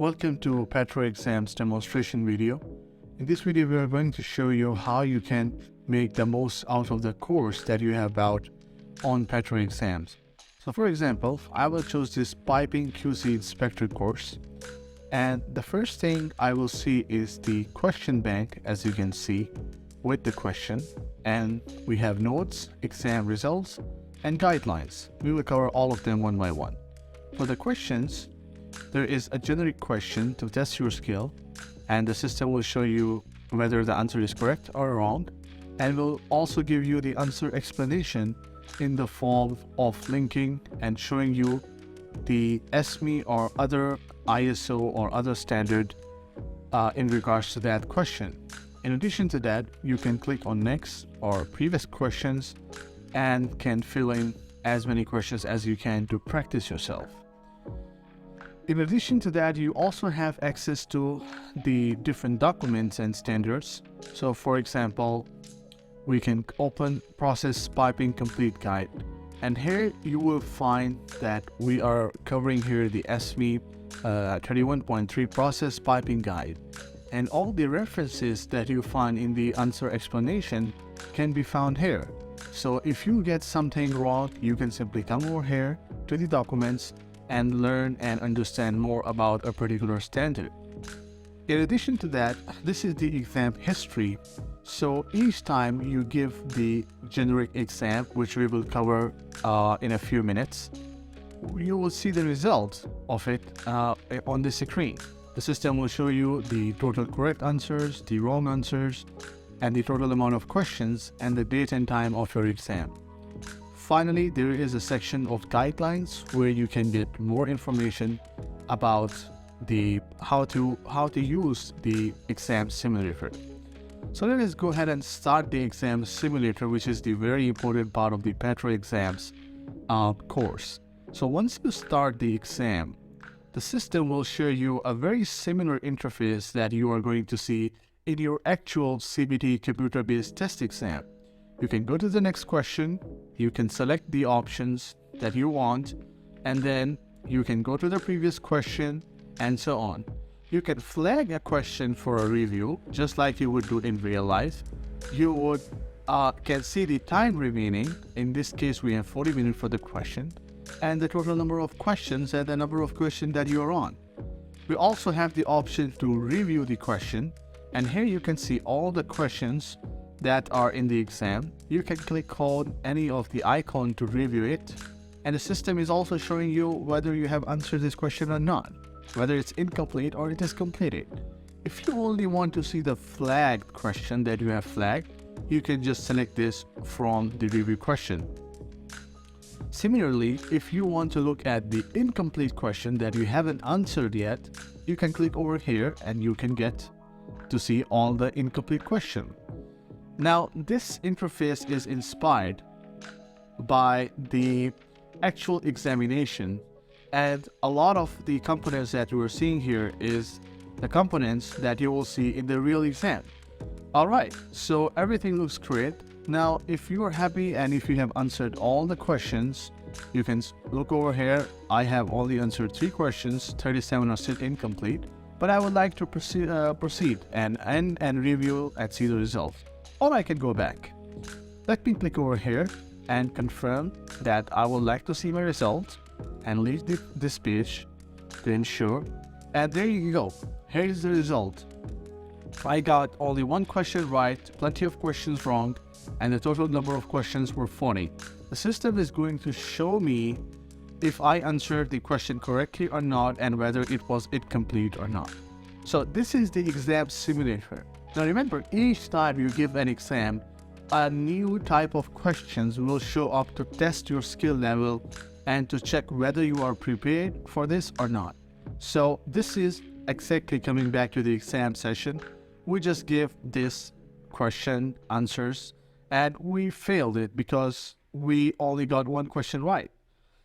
Welcome to PetroExams demonstration video. In this video, we are going to show you how you can make the most out of the course that you have out on PetroExams. So for example, I will choose this Piping QC Inspector course. And the first thing I will see is the question bank, as you can see, with the question. And we have notes, exam results, and guidelines. We will cover all of them one by one. For the questions, there is a generic question to test your skill, and the system will show you whether the answer is correct or wrong, and will also give you the answer explanation in the form of linking and showing you the SME or other ISO or other standard in regards to that question. In addition to that, you can click on next or previous questions and can fill in as many questions as you can to practice yourself. In addition to that, you also have access to the different documents and standards. So for example, we can open Process Piping Complete Guide. And here you will find that we are covering here the SME 31.3 Process Piping Guide. And all the references that you find in the answer explanation can be found here. So if you get something wrong, you can simply come over here to the documents and learn and understand more about a particular standard. In addition to that, this is the exam history. So each time you give the generic exam, which we will cover in a few minutes, you will see the result of it on the screen. The system will show you the total correct answers, the wrong answers, and the total amount of questions and the date and time of your exam. Finally, there is a section of guidelines where you can get more information about how to use the exam simulator. So let us go ahead and start the exam simulator, which is the very important part of the PetroExams course. So once you start the exam, the system will show you a very similar interface that you are going to see in your actual CBT computer-based test exam. You can go to the next question, you can select the options that you want, and then you can go to the previous question, and so on. You can flag a question for a review, just like you would do in real life. You would can see the time remaining. In this case, we have 40 minutes for the question, and the total number of questions and the number of questions that you are on. We also have the option to review the question, and here you can see all the questions that are in the exam. You can click on any of the icon to review it, and the system is also showing you whether you have answered this question or not, whether it's incomplete or it is completed. If you only want to see the flagged question that you have flagged, you can just select this from the review question. Similarly, if you want to look at the incomplete question that you haven't answered yet, you can click over here and you can get to see all the incomplete question. Now, this interface is inspired by the actual examination, and a lot of the components that you are seeing here is the components that you will see in the real exam. Alright, so everything looks great. Now, if you are happy and if you have answered all the questions, you can look over here. I have only answered 3 questions, 37 are still incomplete, but I would like to proceed and review and see the result. Or I can go back. Let me click over here and confirm that I would like to see my result and leave this page to ensure. And there you go. Here is the result. I got only 1 question right, plenty of questions wrong, and the total number of questions were 40. The system is going to show me if I answered the question correctly or not, and whether it was incomplete or not. So this is the exam simulator. Now remember, each time you give an exam, a new type of questions will show up to test your skill level and to check whether you are prepared for this or not. So this is exactly coming back to the exam session. We just give this question answers and we failed it because we only got 1 question right.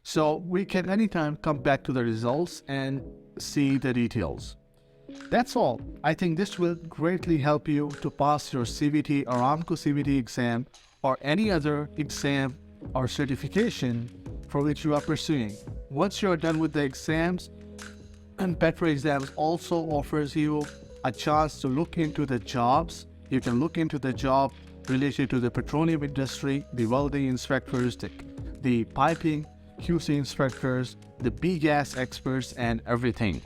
So we can anytime come back to the results and see the details. That's all. I think this will greatly help you to pass your CBT or Aramco CBT exam or any other exam or certification for which you are pursuing. Once you are done with the exams, And PetroExams also offers you a chance to look into the jobs. You can look into the job related to the petroleum industry, the welding inspectors, the piping QC inspectors, the B gas experts, and everything.